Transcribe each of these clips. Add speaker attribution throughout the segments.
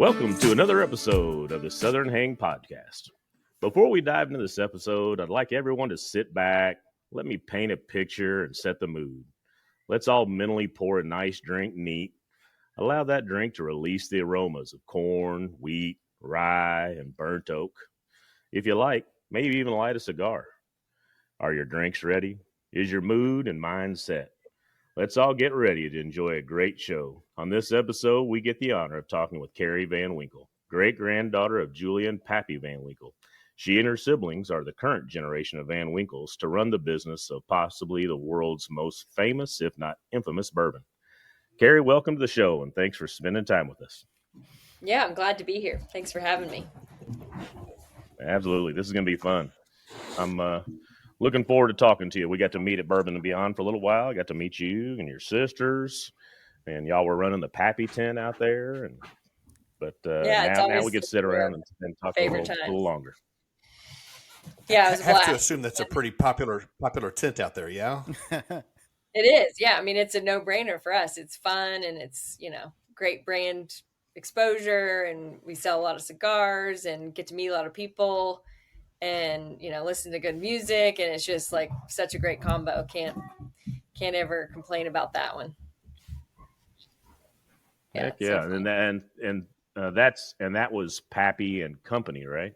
Speaker 1: Welcome to another episode of the Southern Hang Podcast. Before we dive into this episode, I'd like everyone to sit back, let me paint a picture and set the mood. Let's all mentally pour a nice drink neat. Allow that drink to release the aromas of corn, wheat, rye, and burnt oak. If you like, maybe even light a cigar. Are your drinks ready? Is your mood and mind set? Let's all get ready to enjoy a great show. On this episode, we get the honor of talking with Carrie Van Winkle, great-granddaughter of Julia and Pappy Van Winkle. She and her siblings are the current generation of Van Winkles to run the business of possibly the world's most famous, if not infamous, bourbon. Carrie, welcome to the show, and thanks for spending time with us.
Speaker 2: Yeah, I'm glad to be here. Thanks for having me.
Speaker 1: Absolutely. This is going to be fun. I'm looking forward to talking to you. We got to meet at Bourbon and Beyond for a little while. I got to meet you and your sisters, and y'all were running the Pappy tent out there. But now we get to sit around and talk a little longer.
Speaker 2: Yeah, it was a blast.
Speaker 3: I have to assume that's a pretty popular tent out there, yeah?
Speaker 2: It is, yeah. I mean, it's a no-brainer for us. It's fun, and it's, great brand exposure, and we sell a lot of cigars and get to meet a lot of people and, listen to good music, and it's just like such a great combo. Can't ever complain about that one.
Speaker 1: Heck yeah. So that was Pappy and Company, right?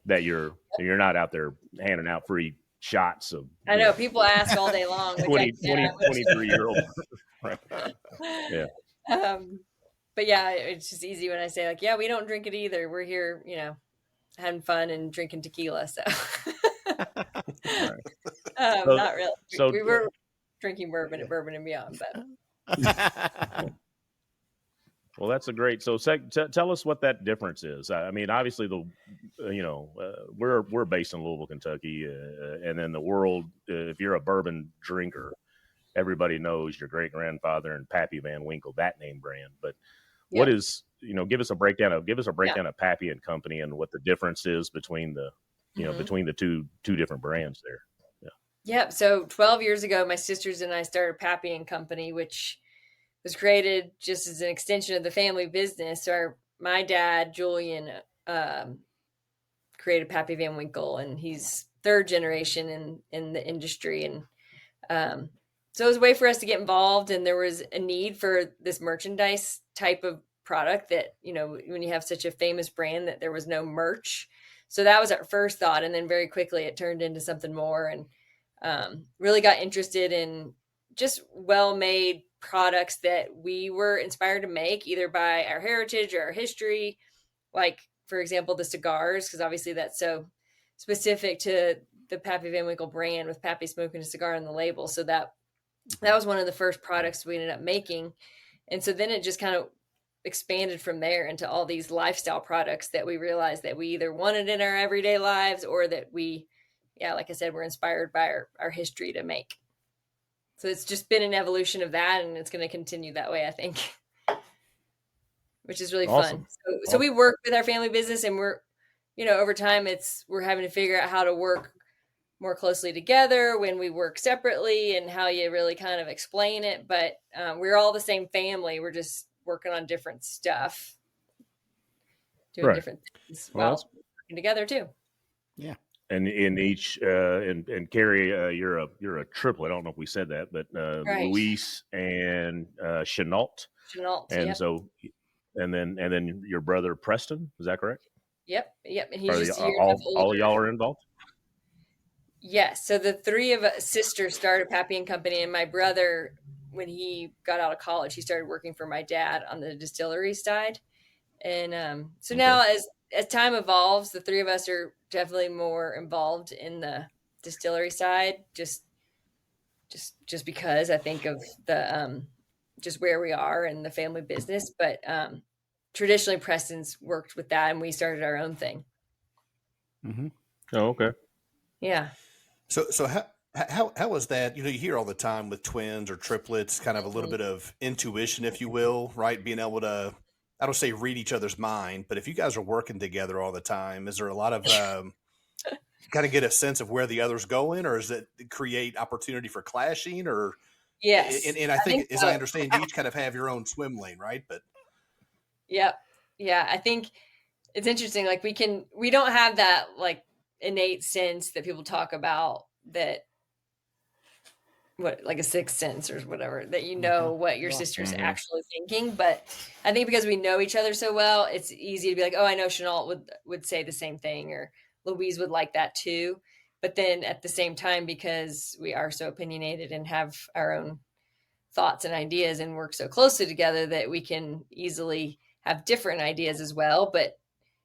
Speaker 1: That you're not out there handing out free shots of.
Speaker 2: I know people ask all day long.
Speaker 1: 23-year-old. Yeah.
Speaker 2: But yeah, it's just easy when I say like, yeah, we don't drink it either. We're here, having fun and drinking tequila. So, not really. We were drinking bourbon at Bourbon and Beyond, but.
Speaker 1: Well, that's a great. So, tell us what that difference is. I mean, obviously, we're based in Louisville, Kentucky, and then the world. If you're a bourbon drinker, everybody knows your great grandfather and Pappy Van Winkle, that name brand. But what is, give us a breakdown of Pappy and Company and what the difference is between the, between the two different brands there. Yeah.
Speaker 2: Yep. So 12 years ago, my sisters and I started Pappy and Company, which was created just as an extension of the family business. So my dad, Julian, created Pappy Van Winkle, and he's third generation in the industry. And so it was a way for us to get involved, and there was a need for this merchandise type of product that, when you have such a famous brand, that there was no merch. So that was our first thought. And then very quickly it turned into something more, and really got interested in just well-made products that we were inspired to make either by our heritage or our history. Like, for example, the cigars, because obviously that's so specific to the Pappy Van Winkle brand, with Pappy smoking a cigar on the label. So that was one of the first products we ended up making. And so then it just kind of expanded from there into all these lifestyle products that we realized that we either wanted in our everyday lives, or that we, like I said, were inspired by our history to make. So it's just been an evolution of that, and it's going to continue that way, I think, which is really fun. So we work with our family business, and we're, over time we're having to figure out how to work more closely together when we work separately, and how you really kind of explain it. But we're all the same family. We're just working on different stuff, doing different things while working together too.
Speaker 1: Yeah. And in each, and Carrie, you're a triplet. I don't know if we said that, but Luis and Chenault. And
Speaker 2: yep.
Speaker 1: So, and then your brother Preston, is that correct?
Speaker 2: Yep. And he's just
Speaker 1: all y'all are involved.
Speaker 2: Yes. So the three of us sisters started Pappy and Company, and my brother, when he got out of college, he started working for my dad on the distillery side. And so now as time evolves, the three of us are definitely more involved in the distillery side, just because I think of the just where we are in the family business. But traditionally, Preston's worked with that, and we started our own thing.
Speaker 1: Mm-hmm. Oh, okay.
Speaker 2: Yeah.
Speaker 3: So how was that? You hear all the time with twins or triplets, kind of a little bit of intuition, if you will, right? Being able to, I don't say read each other's mind, but if you guys are working together all the time, is there a lot of kind of get a sense of where the other's going, or does it create opportunity for clashing? Or
Speaker 2: yes,
Speaker 3: and I think as I understand, you each kind of have your own swim lane, right? But
Speaker 2: yeah, Yeah, I think it's interesting. Like we don't have that like innate sense that people talk about, that what, like a sixth sense or whatever, that you know what your sister's actually thinking. But I think because we know each other so well, it's easy to be like, oh, I know Chenault would say the same thing, or Louise would like that too. But then at the same time, because we are so opinionated and have our own thoughts and ideas and work so closely together, that we can easily have different ideas as well. But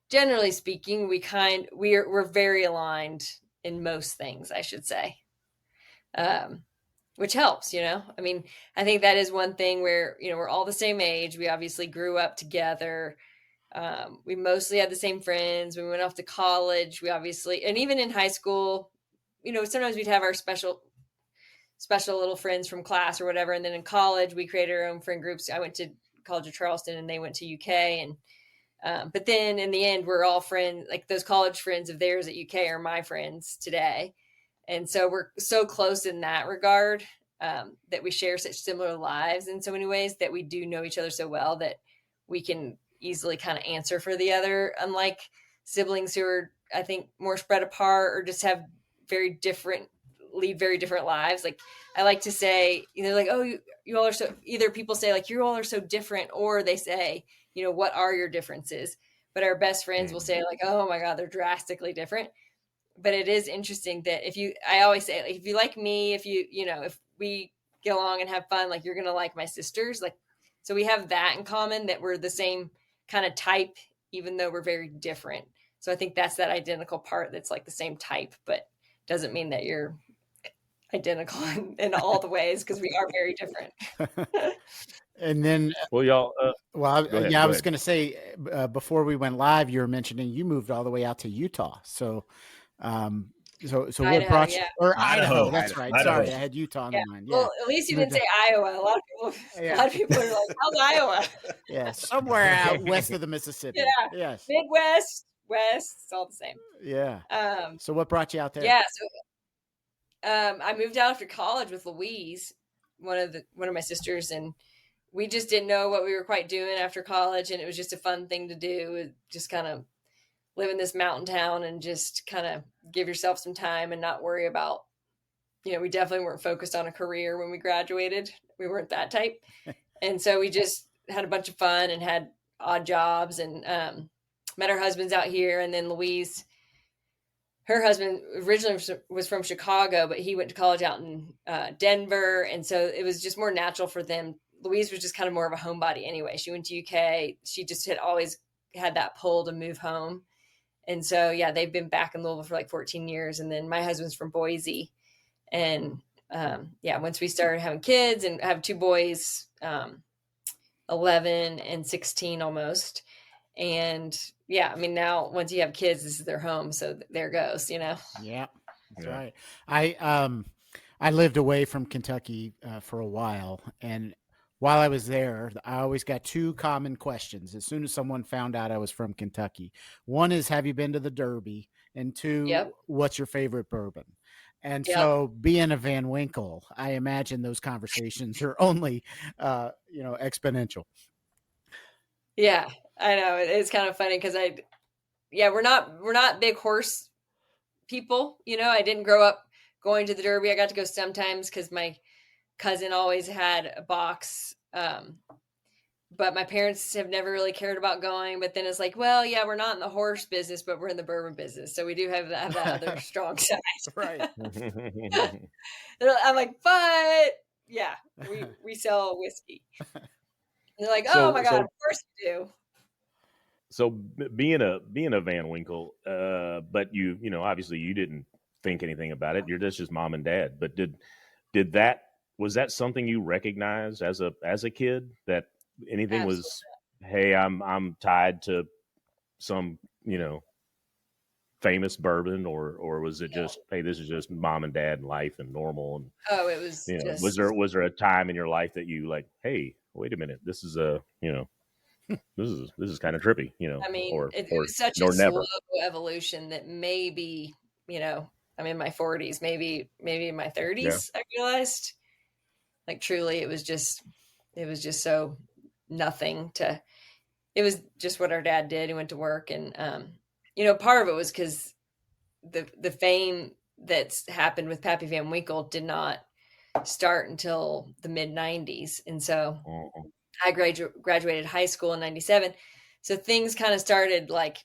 Speaker 2: generally speaking, we're very aligned in most things, I should say. Which helps, I mean, I think that is one thing where, we're all the same age. We obviously grew up together. We mostly had the same friends. We went off to college. We obviously, and even in high school, sometimes we'd have our special little friends from class or whatever. And then in college, we created our own friend groups. I went to College of Charleston and they went to UK. And, but then in the end, we're all friends. Like those college friends of theirs at UK are my friends today. And so we're so close in that regard, that we share such similar lives in so many ways, that we do know each other so well that we can easily kind of answer for the other, unlike siblings who are, I think, more spread apart or just have lead very different lives. Like I like to say, like, oh, you all are so, either people say like, you all are so different, or they say, what are your differences? But our best friends will say like, oh my God, they're drastically different. But it is interesting that I always say, like, if you like me, if if we get along and have fun, like you're going to like my sisters. Like, so we have that in common, that we're the same kind of type, even though we're very different. So I think that's that identical part that's like the same type, but doesn't mean that you're identical in all the ways, because we are very different.
Speaker 4: And then,
Speaker 1: well, y'all,
Speaker 4: I was going to say, before we went live, you were mentioning you moved all the way out to Utah. So, so
Speaker 2: Idaho,
Speaker 4: what brought you,
Speaker 2: yeah.
Speaker 4: or Idaho? That's right.
Speaker 1: Idaho.
Speaker 4: Sorry, I had Utah in mind. Yeah.
Speaker 2: Well, at least you didn't say Iowa. A lot of people are like, how's Iowa?
Speaker 4: Yeah, somewhere out west of the Mississippi.
Speaker 2: Yeah.
Speaker 4: Yes.
Speaker 2: Midwest, West, it's all the same.
Speaker 4: Yeah. So what brought you out there?
Speaker 2: Yeah. So I moved out after college with Louise, one of my sisters, and we just didn't know what we were quite doing after college, and it was just a fun thing to do. Just kind of live in this mountain town and just kind of give yourself some time and not worry about, we definitely weren't focused on a career when we graduated. We weren't that type. And so we just had a bunch of fun and had odd jobs, and met our husbands out here. And then Louise, her husband originally was from Chicago, but he went to college out in Denver. And so it was just more natural for them. Louise was just kind of more of a homebody anyway. She went to UK. She just had always had that pull to move home. And so, yeah, they've been back in Louisville for like 14 years. And then my husband's from Boise. And once we started having kids, and have two boys, 11 and 16 almost. And yeah, I mean, now once you have kids, this is their home. So there goes, Yeah,
Speaker 4: that's right. I lived away from Kentucky for a while. And while I was there, I always got two common questions as soon as someone found out I was from Kentucky. One is, have you been to the Derby? And two, what's your favorite bourbon? And so, being a Van Winkle, I imagine those conversations are only, exponential.
Speaker 2: Yeah, I know. It's kind of funny because we're not big horse people. I didn't grow up going to the Derby. I got to go sometimes because my cousin always had a box. But my parents have never really cared about going. But then it's like, well, yeah, we're not in the horse business, but we're in the bourbon business. So we do have that other strong side.
Speaker 4: Right.
Speaker 2: I'm like, but yeah, we sell whiskey. And they're like, oh my God, of course we do.
Speaker 1: So being a Van Winkle, but you obviously you didn't think anything about it. You're just mom and dad. But was that something you recognized as a kid, that anything
Speaker 2: Absolutely.
Speaker 1: was, hey, I'm tied to some, famous bourbon, or was it just, hey, this is just mom and dad life and normal? And
Speaker 2: it was just,
Speaker 1: was there a time in your life that you like, hey, wait a minute, this is this is kind of trippy,
Speaker 2: I mean, it was such a slow evolution that maybe, I'm in my 40s, maybe in my 30s, I realized, like, truly, it was just so nothing to, it was just what our dad did. He went to work, and you know, part of it was because the fame that's happened with Pappy Van Winkle did not start until the mid 90s. And so I graduated high school in 97. So things kind of started like,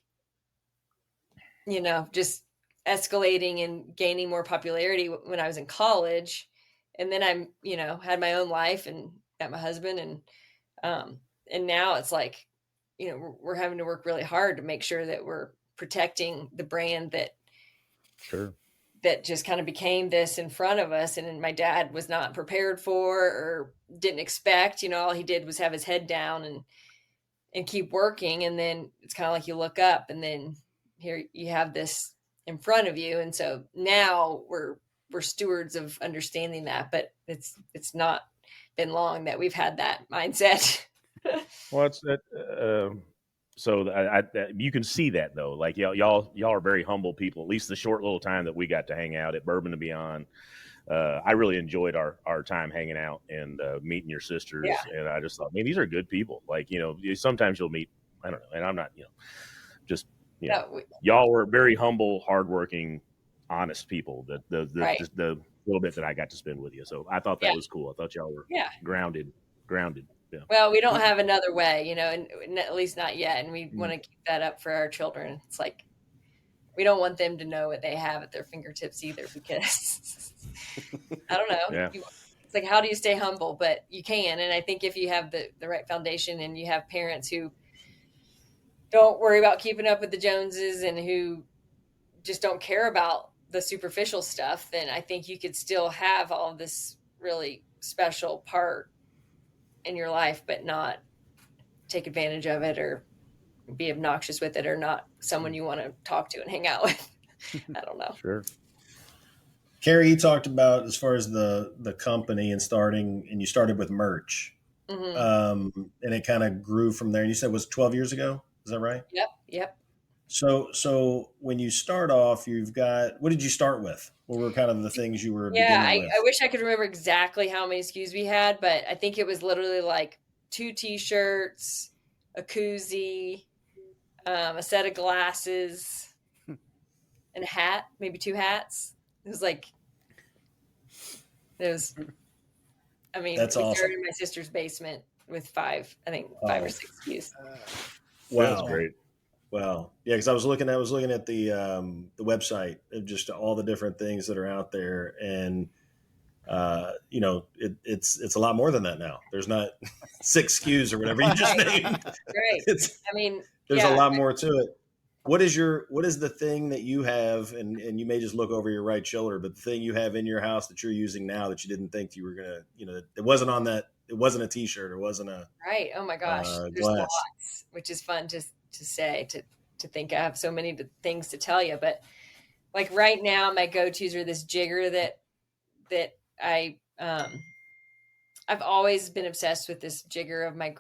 Speaker 2: you know, just escalating and gaining more popularity when I was in college. And then I, you know, had my own life and got my husband, and now it's like, you know, we're having to work really hard to make sure that we're protecting the brand that just kind of became this in front of us. And my dad was not prepared for or didn't expect. You know, all he did was have his head down and keep working. And then it's kind of like you look up, and then here you have this in front of you. And so now we're stewards of understanding that, but it's not been long that we've had that mindset.
Speaker 1: Well, it's that. So you can see that though. Like y'all are very humble people. At least the short little time that we got to hang out at Bourbon and Beyond, I really enjoyed our time hanging out and meeting your sisters. Yeah. And I just thought, man, these are good people. Like, you know, sometimes you'll meet, I don't know, and I'm not, you know, just you know, y'all were very humble, hardworking, honest people. The little bit that I got to spend with you, so I thought that was cool. I thought y'all were grounded. Yeah.
Speaker 2: Well, we don't have another way, you know, and at least not yet. And we want to keep that up for our children. It's like, we don't want them to know what they have at their fingertips either, because I don't know. Yeah. It's like, how do you stay humble? But you can. And I think if you have the right foundation and you have parents who don't worry about keeping up with the Joneses and who just don't care about the superficial stuff, then I think you could still have all of this really special part in your life, but not take advantage of it or be obnoxious with it, or not someone you want to talk to and hang out with. I don't know.
Speaker 1: Sure.
Speaker 5: Carrie, you talked about as far as the company and you started with merch, and it kind of grew from there. And you said it was 12 years ago. Is that right?
Speaker 2: Yep.
Speaker 5: So when you start off, what did you start with? What were kind of the things you were beginning with?
Speaker 2: I wish I could remember exactly how many SKUs we had, but I think it was literally like 2 t-shirts, a koozie, a set of glasses, and a hat, maybe 2 hats. I mean,
Speaker 5: that's
Speaker 2: we
Speaker 5: awesome.
Speaker 2: started in my sister's basement with 5 or 6 SKUs.
Speaker 5: Wow.
Speaker 1: That's great.
Speaker 5: Wow. Yeah, because I was looking at the website of just all the different things that are out there, and you know, it's a lot more than that now. There's not 6 SKUs or whatever you just named.
Speaker 2: Right.
Speaker 5: There's a lot more to it. What is the thing that you have, and you may just look over your right shoulder, but the thing you have in your house that you're using now that you didn't think you were gonna, you know, it wasn't on that, it wasn't a t-shirt, it wasn't a
Speaker 2: right. Oh my gosh, there's lots, which is fun to say, to think I have so many things to tell you. But like right now, my go-tos are this jigger that I've always been obsessed with, this jigger of my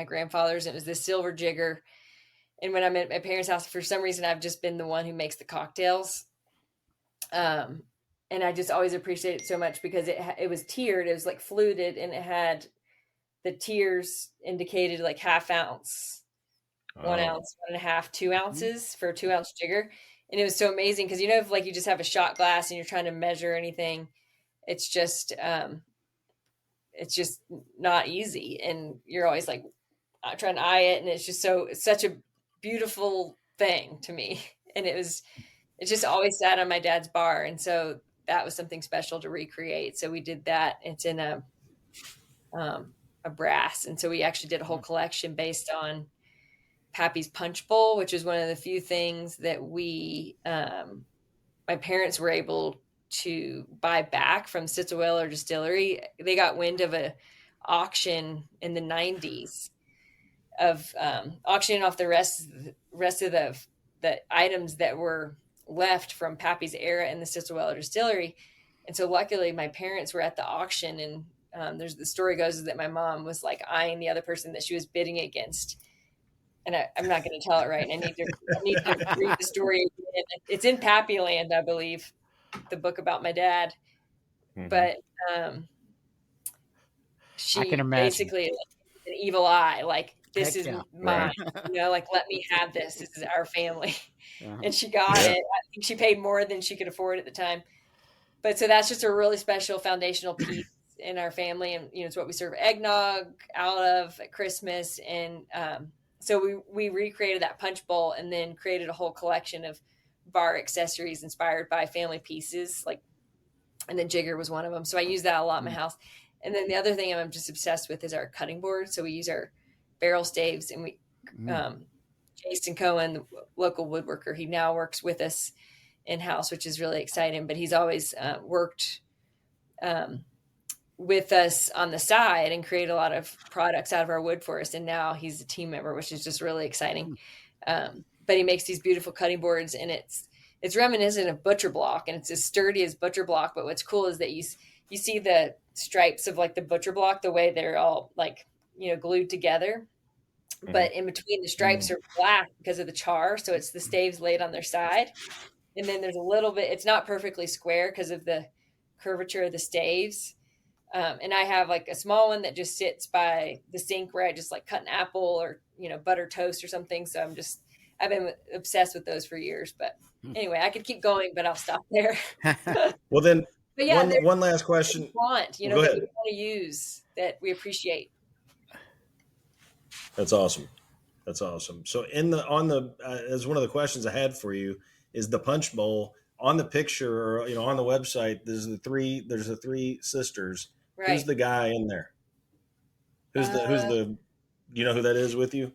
Speaker 2: grandfather's. It was this silver jigger. And when I'm at my parents' house, for some reason, I've just been the one who makes the cocktails. And I just always appreciate it so much because it was tiered. It was like fluted, and it had the tiers indicated like 1/2 ounce, 1 ounce, 1.5, 2 ounces for a 2-ounce jigger. And it was so amazing because, you know, if like you just have a shot glass and you're trying to measure anything, it's just not easy. And you're always like trying to eye it. And it's such a beautiful thing to me. And it just always sat on my dad's bar. And so that was something special to recreate. So we did that. It's in a brass. And so we actually did a whole collection based on Pappy's Punch Bowl, which is one of the few things that my parents were able to buy back from Sitzelweller Distillery. They got wind of an auction in the 90s of auctioning off the rest of the items that were left from Pappy's era in the Sitzelweller Distillery. And so luckily my parents were at the auction, and the story goes that my mom was like eyeing the other person that she was bidding against. And I'm not going to tell it right. I need to read the story again. It's in Pappy Land, I believe, the book about my dad. Mm-hmm. But she basically, like, an evil eye, like this
Speaker 4: Heck
Speaker 2: is
Speaker 4: yeah.
Speaker 2: mine, like, let me have this. This is our family.
Speaker 4: Uh-huh.
Speaker 2: And she got it. I think she paid more than she could afford at the time. But so that's just a really special foundational piece in our family. And, it's what we serve eggnog out of at Christmas. And so we recreated that punch bowl and then created a whole collection of bar accessories inspired by family pieces. And then jigger was one of them. So I use that a lot in my house. And then the other thing I'm just obsessed with is our cutting board. So we use our barrel staves, and Jason Cohen, the local woodworker, he now works with us in-house, which is really exciting, but he's always worked with us on the side and created a lot of products out of our wood for us. And now he's a team member, which is just really exciting. But he makes these beautiful cutting boards, and it's reminiscent of butcher block, and it's as sturdy as butcher block. But what's cool is that you see the stripes of like the butcher block, the way they're all like, glued together. But in between the stripes are black because of the char. So it's the staves laid on their side. And then there's a little bit, it's not perfectly square because of the curvature of the staves. And I have like a small one that just sits by the sink where I just like cut an apple or, butter toast or something. So I've been obsessed with those for years. But anyway, I could keep going, but I'll stop there.
Speaker 5: Well, then,
Speaker 2: but yeah,
Speaker 5: one last question.
Speaker 2: That we want to use that we appreciate.
Speaker 5: That's awesome. So as one of the questions I had for you is the punch bowl on the picture, or, on the website, there's the three sisters.
Speaker 2: Right.
Speaker 5: Who's the guy in there? Who's the, you know who that is with you?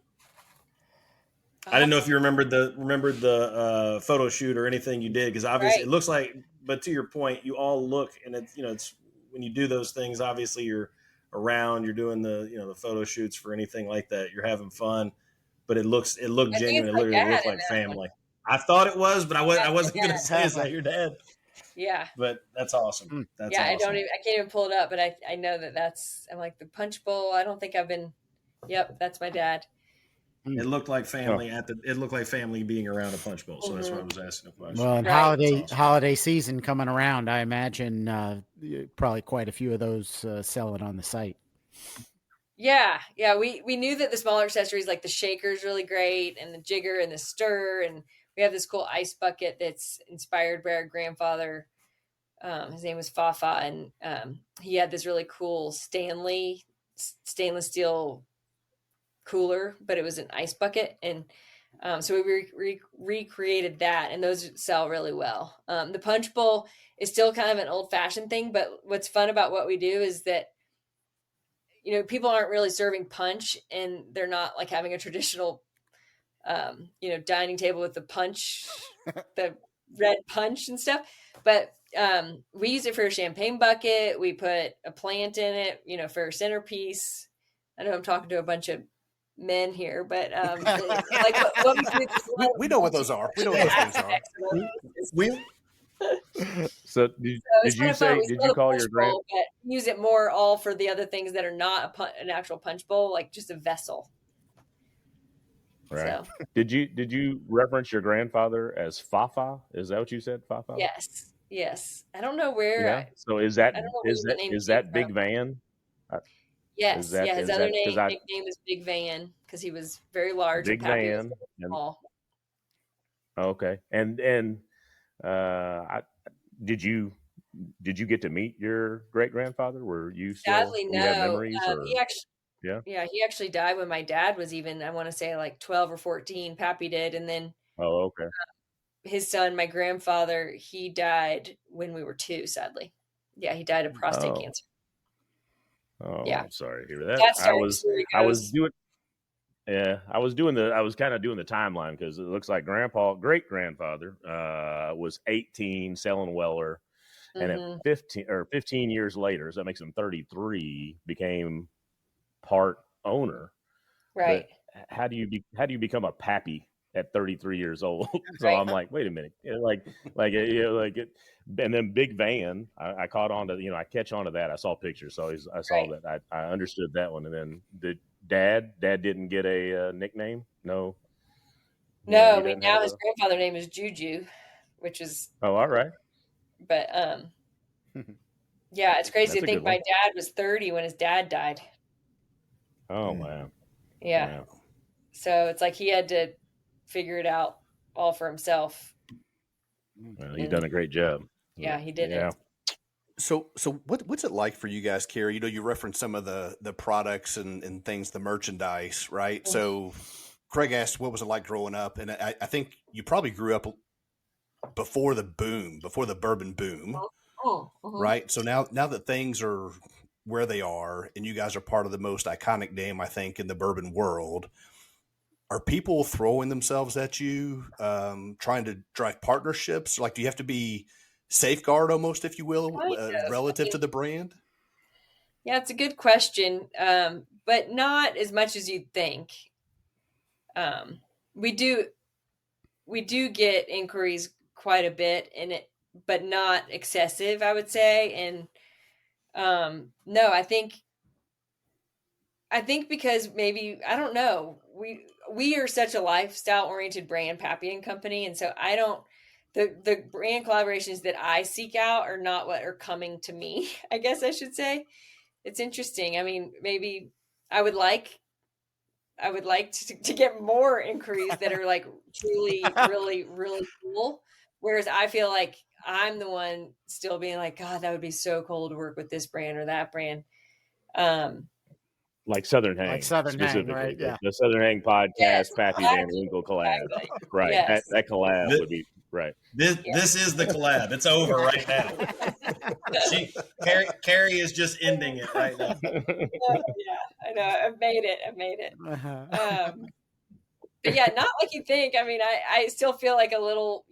Speaker 5: I didn't know if you remembered the photo shoot or anything you did. Cause obviously It looks like, but to your point, you all look, and it's, it's when you do those things, obviously you're around, you're doing the photo shoots for anything like that. You're having fun, but it looked genuine. It literally looked like family. I thought it was, but I wasn't going to say, is that your dad?
Speaker 2: Yeah.
Speaker 5: But that's awesome. That's awesome.
Speaker 2: I can't even pull it up, but I know I'm like the punch bowl. I don't think yep, that's my dad.
Speaker 5: It looked like family it looked like family being around a punch bowl. So that's why I was asking the question.
Speaker 4: Well, and holiday season coming around, I imagine probably quite a few of those selling on the site.
Speaker 2: Yeah. We knew that the smaller accessories like the shaker is really great, and the jigger and the stir, and we have this cool ice bucket that's inspired by our grandfather. His name was Fafa, and he had this really cool stainless steel cooler, but it was an ice bucket, and so we recreated that, and those sell really well. The punch bowl is still kind of an old-fashioned thing, but what's fun about what we do is that people aren't really serving punch, and they're not like having a traditional dining table with the punch, the red punch and stuff, but we use it for a champagne bucket. We put a plant in it, for a centerpiece. I know I'm talking to a bunch of men here, but like what
Speaker 3: we know what those are. We know what those things are.
Speaker 1: So did you call your grand?
Speaker 2: Use it more all for the other things that are not an actual punch bowl, like just a vessel.
Speaker 1: Right.
Speaker 2: So.
Speaker 1: Did you reference your grandfather as Fafa? Is that what you said, Fafa?
Speaker 2: Yes. I don't know where.
Speaker 1: Yeah. So is that Big Van?
Speaker 2: Yes. His other nickname is Big Van because he was very large.
Speaker 1: Big Van.
Speaker 2: Small.
Speaker 1: Okay. And did you get to meet your great grandfather? Were you still?
Speaker 2: Sadly, no.
Speaker 1: You have memories?
Speaker 2: He actually died when my dad was even, I want to say, like 12 or 14. Pappy did, and then.
Speaker 1: Oh, okay.
Speaker 2: His son, my grandfather, he died when we were 2. Sadly, he died of prostate cancer.
Speaker 1: Oh, yeah. I'm sorry to hear that. I was kind of doing the timeline because it looks like great grandfather, was 18 selling Weller, and at 15 years later, so that makes him 33, became part owner.
Speaker 2: Right.
Speaker 1: But how do you become a pappy at 33 years old? So I'm like, wait a minute, and then Big Van, I caught on to, I catch on to that. I saw pictures, so I saw that. I understood that one. And then the dad didn't get a nickname. No.
Speaker 2: Now his grandfather name is Juju, which is.
Speaker 1: Oh, all right.
Speaker 2: But it's crazy to think my dad was 30 when his dad died.
Speaker 1: Oh, wow.
Speaker 2: Yeah. So it's like he had to figure it out all for himself.
Speaker 1: Well, you've done a great job.
Speaker 2: Yeah, he did it.
Speaker 3: So what's it like for you guys, Carrie? You know, you referenced some of the products and things, the merchandise, right?
Speaker 2: Mm-hmm.
Speaker 3: So Craig asked, what was it like growing up? And I think you probably grew up before the bourbon boom,
Speaker 2: Mm-hmm.
Speaker 3: right? So now that things are where they are, and you guys are part of the most iconic name, I think, in the bourbon world, are people throwing themselves at you, trying to drive partnerships? Like, do you have to be safeguard almost, if you will, relative to the brand?
Speaker 2: Yeah, it's a good question, but not as much as you'd think. We do get inquiries quite a bit but not excessive, I would say. And no, I think because maybe, I don't know, we are such a lifestyle oriented brand, Pappy and Company, and so the brand collaborations that I seek out are not what are coming to me, I guess I should say. It's interesting. I mean, maybe I would like to get more inquiries that are like truly, really, really cool. Whereas I feel like I'm the one still being like, God, that would be so cool to work with this brand or that brand.
Speaker 1: Like Southern Hang,
Speaker 4: Hang, right? Yeah.
Speaker 1: The Southern Hang podcast,
Speaker 2: Yes,
Speaker 1: Pappy Van Winkle collab, right?
Speaker 2: Yes.
Speaker 1: That collab would be right.
Speaker 5: This is the collab. It's over right now. Carrie is just ending it right now.
Speaker 2: Yeah, I know. I've made it. But yeah, not like you think. I mean, I still feel like a little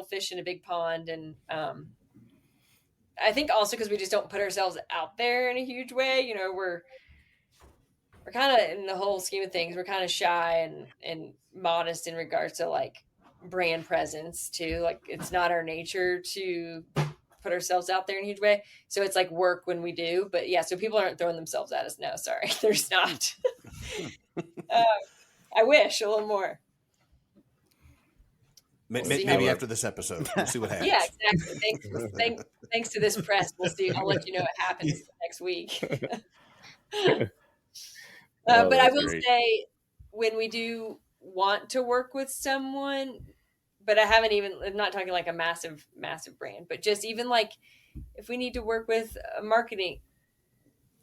Speaker 2: fish in a big pond, and I think also because we just don't put ourselves out there in a huge way. You know, we're kind of, in the whole scheme of things, we're kind of shy and modest in regards to like brand presence too. Like, it's not our nature to put ourselves out there in a huge way. So it's like work when we do. But yeah, so people aren't throwing themselves at us. No, sorry, there's not. I wish a little more.
Speaker 3: Maybe after this episode, we'll see what happens.
Speaker 2: Yeah, exactly. Thanks to this press, we'll see. I'll let you know what happens next week. But I will say, when we do want to work with someone, but I'm not talking like a massive brand, but just even like if we need to work with a marketing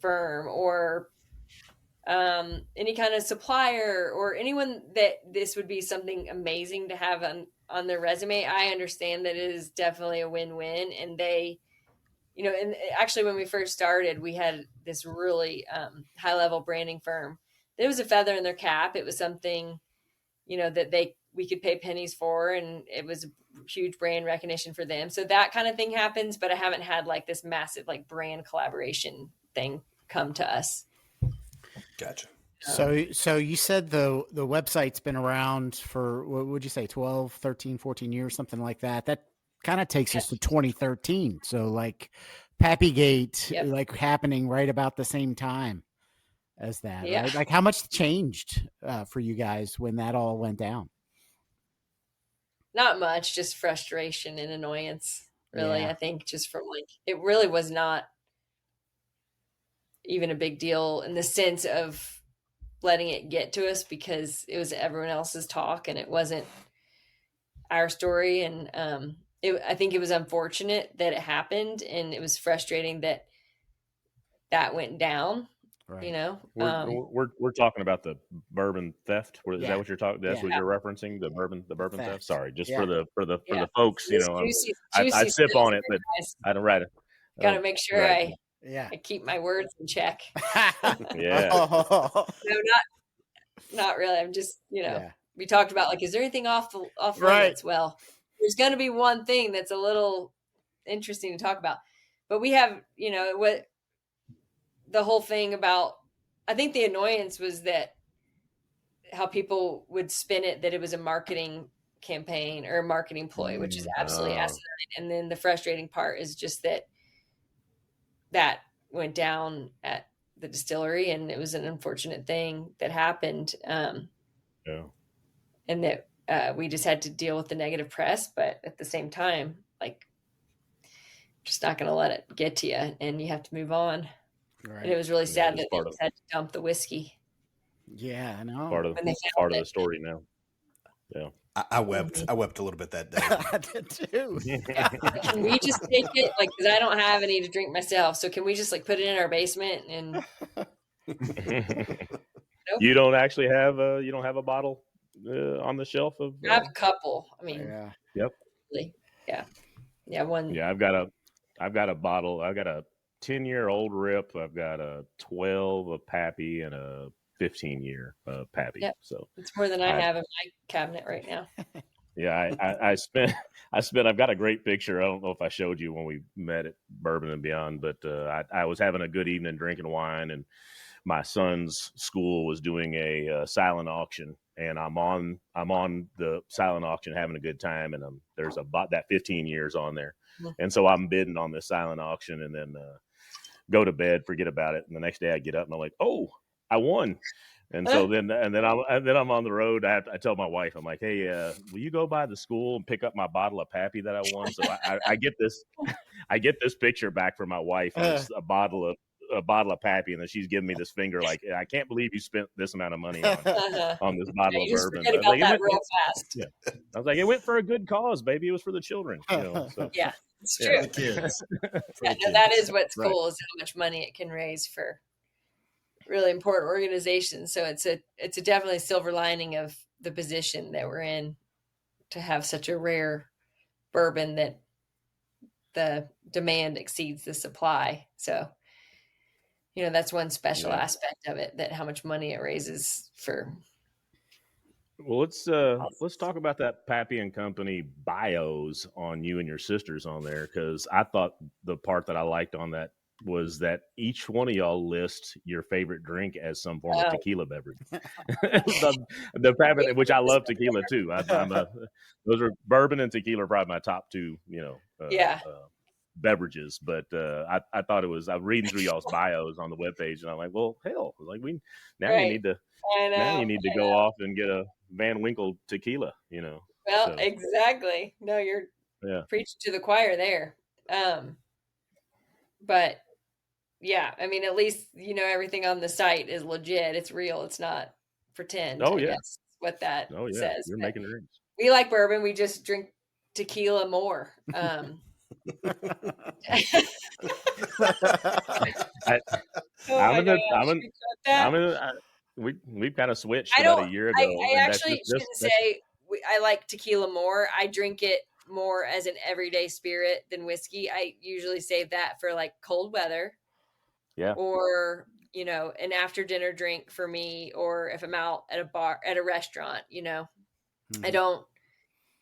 Speaker 2: firm or any kind of supplier or anyone that this would be something amazing to have on their resume, I understand that it is definitely a win-win. And they, and actually when we first started, we had this really high-level branding firm. It was a feather in their cap. It was something, that we could pay pennies for, and it was a huge brand recognition for them. So that kind of thing happens, but I haven't had like this massive like brand collaboration thing come to us.
Speaker 3: Gotcha.
Speaker 4: So you said the website's been around for, what would you say, 12, 13, 14 years, something like that. That kind of takes us to 2013. So like Pappygate, like happening right about the same time as that, right? Like, how much changed for you guys when that all went down?
Speaker 2: Not much, just frustration and annoyance, really. I think just from like, it really was not even a big deal in the sense of letting it get to us, because it was everyone else's talk and it wasn't our story. And I think it was unfortunate that it happened, and it was frustrating that went down. Right.
Speaker 1: We're talking about the bourbon theft. Is that what you're talking? That's what you're referencing, the burban theft. Sorry, just for the folks. I sip on it, but I don't write it.
Speaker 2: Got to make sure I keep my words in check. No, not really. I'm just we talked about like, is there anything off limits? Well, there's going to be one thing that's a little interesting to talk about, but we have what. The whole thing about, I think the annoyance was that how people would spin it, that it was a marketing campaign or a marketing ploy, which is absolutely asinine. And then the frustrating part is just that went down at the distillery, and it was an unfortunate thing that happened. And that we just had to deal with the negative press, but at the same time, like, just not going to let it get to you, and you have to move on. Right. And it was really sad that they had to dump the whiskey.
Speaker 4: Yeah, I know.
Speaker 1: Part of
Speaker 2: when they found
Speaker 1: the
Speaker 2: it.
Speaker 1: story now. Yeah.
Speaker 3: I wept. I wept a little bit that day.
Speaker 4: I did too.
Speaker 2: Can we just take it? Like, because I don't have any to drink myself. So can we just like put it in our basement? And nope.
Speaker 1: You don't actually have a bottle on the shelf of.
Speaker 2: I have a couple. I mean,
Speaker 4: Yeah.
Speaker 1: Yep.
Speaker 2: really. Yeah. One.
Speaker 1: Yeah, I've got a bottle. I've got a 10-year-old Rip. I've got a 12 of Pappy and a 15-year Pappy.
Speaker 2: Yep.
Speaker 1: So
Speaker 2: It's more than I have in my cabinet right now.
Speaker 1: yeah, I spent. I've got a great picture. I don't know if I showed you when we met at Bourbon and Beyond, but I was having a good evening drinking wine, and my son's school was doing a silent auction, and I'm on the silent auction having a good time, and there's about that 15 years on there, and so I'm bidding on this silent auction, and then go to bed, forget about it, and the next day I get up and I'm like, oh, I won. And so then I'm on the road. I tell my wife, I'm like, hey, will you go by the school and pick up my bottle of Pappy that I won? So I get this picture back from my wife, and it's a bottle of Pappy, and then she's giving me this finger like, I can't believe you spent this amount of money on this bottle of bourbon.
Speaker 2: Forget about that real fast.
Speaker 1: Yeah, I was like, it went for a good cause, baby. It was for the children. So.
Speaker 2: Yeah, it's true.
Speaker 5: The kids.
Speaker 2: Yeah, no, that is what's cool is how much money it can raise for really important organizations. So it's a definitely silver lining of the position that we're in to have such a rare bourbon that the demand exceeds the supply. So, that's one special aspect of it, that how much money it raises for.
Speaker 1: Well, let's talk about that Pappy and Company bios on you and your sisters on there, because I thought the part that I liked on that was that each one of y'all list your favorite drink as some form of tequila beverage. the Pappy, which I love tequila too. Those are bourbon and tequila are probably my top two, beverages. But I thought it was. I'm reading through y'all's bios on the webpage, and I'm like, well, hell, like you need to go off and get a Van Winkle tequila.
Speaker 2: Well, so. Exactly. No, you're preaching to the choir there. But yeah, I mean, at least everything on the site is legit. It's real. It's not pretend.
Speaker 1: Oh yeah,
Speaker 2: that's what that says.
Speaker 1: You're making drinks.
Speaker 2: We like bourbon. We just drink tequila more.
Speaker 1: We've kind of switched about a year ago.
Speaker 2: I actually shouldn't say I like tequila more. I drink it more as an everyday spirit than whiskey. I usually save that for like cold weather.
Speaker 1: Yeah.
Speaker 2: Or, an after dinner drink for me, or if I'm out at a bar, at a restaurant,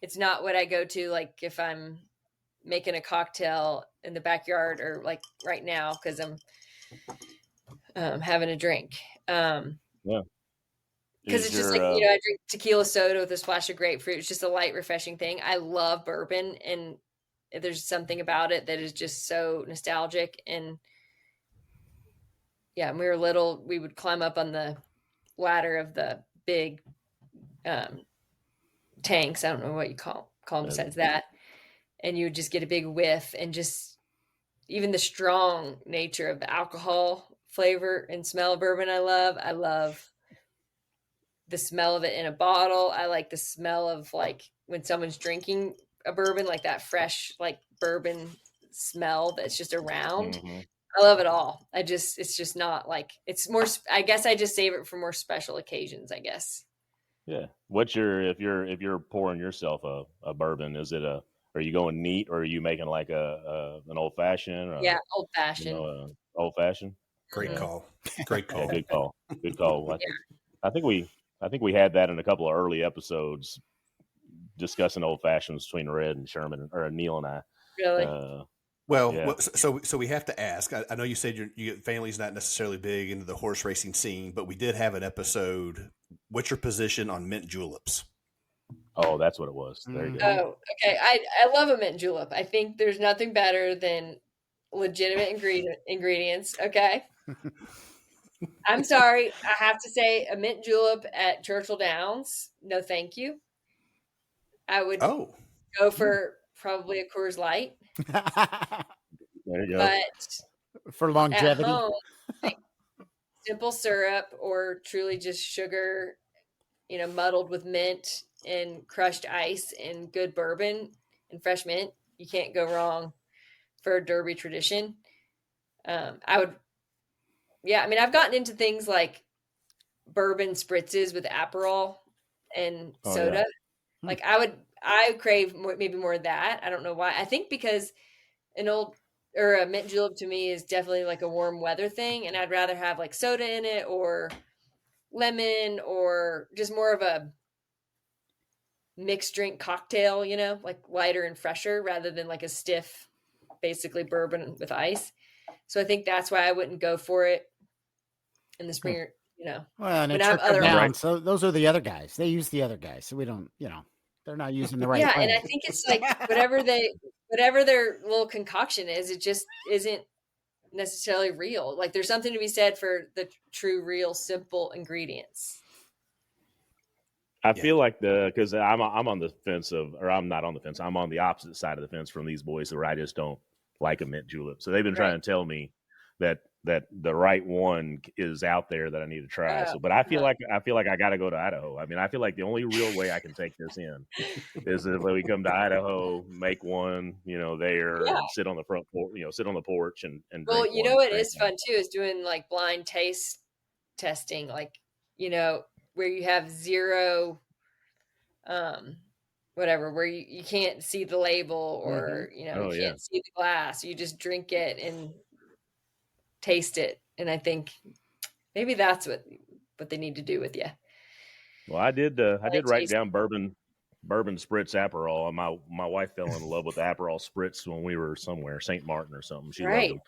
Speaker 2: it's not what I go to, like if I'm making a cocktail in the backyard or like right now, cause I'm having a drink.
Speaker 1: Yeah.
Speaker 2: Because it's just like, I drink tequila soda with a splash of grapefruit. It's just a light, refreshing thing. I love bourbon, and there's something about it that is just so nostalgic. And yeah, when we were little, we would climb up on the ladder of the big tanks. I don't know what you call them besides that. And you would just get a big whiff, and just even the strong nature of the alcohol flavor and smell of bourbon. I love the smell of it in a bottle. I like the smell of like when someone's drinking a bourbon, like that fresh, like bourbon smell that's just around. Mm-hmm. I love it all. It's just not like, it's more, I guess I just save it for more special occasions, I guess.
Speaker 1: Yeah. If you're pouring yourself a bourbon, are you going neat, or are you making like an old fashioned?
Speaker 2: Yeah. Old fashioned.
Speaker 1: Old fashioned.
Speaker 3: Great call. Great call.
Speaker 1: Yeah, good call. I think we had that in a couple of early episodes discussing old fashions between Red and Sherman, or Neil and I.
Speaker 2: Really?
Speaker 3: So we have to ask. I know you said your family's not necessarily big into the horse racing scene, but we did have an episode. What's your position on mint juleps?
Speaker 1: Oh, that's what it was. There you go.
Speaker 2: Oh, okay. I love a mint julep. I think there's nothing better than legitimate ingredients. Okay. I'm sorry. I have to say, a mint julep at Churchill Downs. No, thank you. I would go for probably a Coors Light.
Speaker 1: There you go.
Speaker 2: But
Speaker 4: for longevity.
Speaker 2: at home, simple syrup or truly just sugar, muddled with mint and crushed ice and good bourbon and fresh mint, you can't go wrong for a Derby tradition. I've gotten into things like bourbon spritzes with Aperol and soda.
Speaker 4: Yeah.
Speaker 2: Like I crave maybe more of that. I don't know why. I think because a mint julep to me is definitely like a warm weather thing, and I'd rather have like soda in it or lemon or just more of a mixed drink cocktail, like lighter and fresher rather than like a stiff, basically bourbon with ice. So I think that's why I wouldn't go for it in the spring,
Speaker 4: Well, and
Speaker 2: when
Speaker 4: it's
Speaker 2: I have other
Speaker 4: down, so those are the other guys. They use the other guys, so we don't, they're not using the right.
Speaker 2: Yeah,
Speaker 4: brand.
Speaker 2: and I think it's like whatever their little concoction is, it just isn't necessarily real. Like there's something to be said for the true, real, simple ingredients.
Speaker 1: I feel like because I'm on the fence I'm not on the fence. I'm on the opposite side of the fence from these boys where I just don't like a mint julep. So they've been trying to tell me that the right one is out there that I need to try. But I feel like I got to go to Idaho. I mean, I feel like the only real way I can take this in is if we come to Idaho, make one, there, and sit on the front porch, sit on the porch and
Speaker 2: well,
Speaker 1: drink one,
Speaker 2: what is fun too is doing like blind taste testing, like where you have zero, whatever, where you can't see the label or you can't see the glass. You just drink it and taste it, and I think maybe that's what they need to do with you.
Speaker 1: Well, I did write down bourbon spritz Aperol, and my wife fell in love with Aperol spritz when we were somewhere, St. Martin or something. She loved